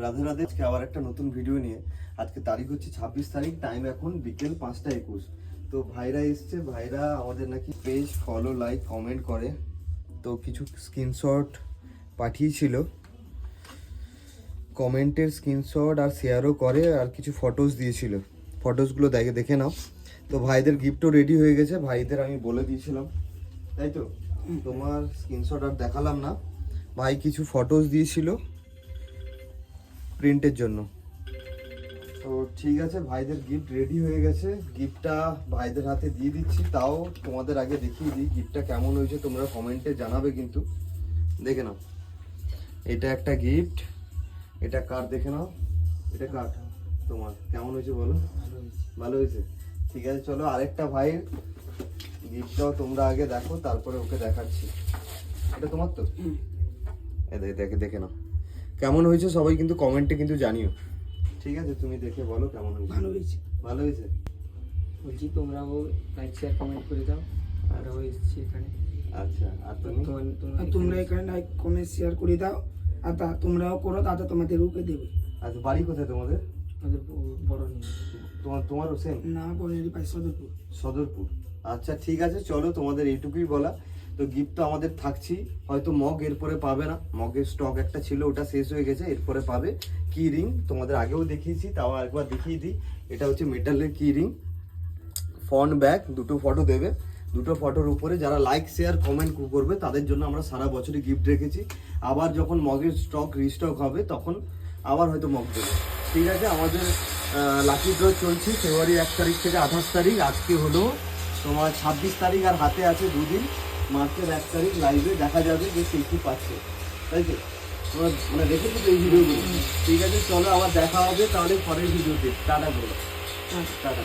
রাধে রাধে। আজকে আবার একটা নতুন ভিডিও নিয়ে। আজকে তারিখ হচ্ছে 26 তারিখ, টাইম এখন বিকেল 5টা 21। তো ভাইরা এসছে, ভাইরা আমাদের নাকি পেজ ফলো, লাইক, কমেন্ট করে। তো কিছু স্ক্রিনশট পাঠিয়েছিল, কমেন্টের স্ক্রিনশট আর শেয়ারও করে, আর কিছু ফটোস দিয়েছিল। ফটোসগুলো দেখে নাও। তো ভাইদের গিফটও রেডি হয়ে গেছে, ভাইদের আমি বলে দিয়েছিলাম, তাই তো? তোমার স্ক্রিনশট আর দেখালাম না। ভাই কিছু ফটোস দিয়েছিল প্রিন্টের জন্য। তো ঠিক আছে, ভাইদের গিফট রেডি হয়ে গেছে। গিফটটা ভাইদের হাতে দিয়ে দিচ্ছি। তাও তোমাদের আগে দেখিয়ে দিই গিফটটা কেমন হয়েছে, তোমরা কমেন্টে জানাবে কিন্তু। দেখে নাও, এটা একটা গিফট। এটা কার দেখে নাও, এটা কার? তোমার। কেমন হয়েছে বলো? ভালো হয়েছে। ঠিক আছে, চলো আরেকটা ভাইয়ের গিফটটাও তোমরা আগে দেখো, তারপরে ওকে দেখাচ্ছি। এটা তোমার তো? দেখে নাও কেমন হয়েছে। সবাই কিন্তু কমেন্টে কিন্তু জানিও, ঠিক আছে? তুমি দেখে বলো কেমন হয়েছে। ভালো হয়েছে। ভালো হয়েছে বলছি তোমরাও লাইক শেয়ার কমেন্ট করে দাও। আমরাও এসেছি এখানে। আচ্ছা, আর তুমি? তোমরা এখানে লাইক কমেন্ট শেয়ার করে দাও, আর তোমরাও করো, তাতে তোমাদেরকে দেবে। আচ্ছা, বাড়ি কোথায় তোমাদের? আমাদের বড় নিয়ে তোমারও সেম? না, বড়েরই পাই, সদরপুর। সদরপুর। আচ্ছা ঠিক আছে, চলো তোমাদের এইটুকুই বলা। তো গিফট তো আমাদের থাকছি। হয়তো মগ এরপরে পাবে না, মগের স্টক একটা ছিল, ওটা শেষ হয়ে গেছে। এরপরে পাবে কি রিং, তোমাদের আগেও দেখিয়েছি, তাও একবার দেখিয়ে দিই। এটা হচ্ছে মেটালের কি রিং, ফ্রন্ট ব্যাক দুটো ফটো দেবে। দুটো ফটোর উপরে যারা লাইক শেয়ার কমেন্ট করবে তাদের জন্য আমরা সারা বছরই গিফট রেখেছি। আবার যখন মগের স্টক রিস্টক হবে তখন আবার হয়তো মগ দেবে, ঠিক আছে? আমাদের লাকি ড্র চলছে ফেব্রুয়ারি 1 তারিখ থেকে 28 তারিখ। আজকে হলো তোমার 26 তারিখ, আর হাতে আছে দুদিন। মার্চের 1 তারিখ লাইভে দেখা যাবে যে কে কী পাচ্ছে, তাই তো? তোমরা মানে দেখেছো তো এই ভিডিওগুলো? ঠিক আছে, চলো আবার দেখা হবে তাহলে পরের ভিডিওতে। টাটা বলো। টাটা।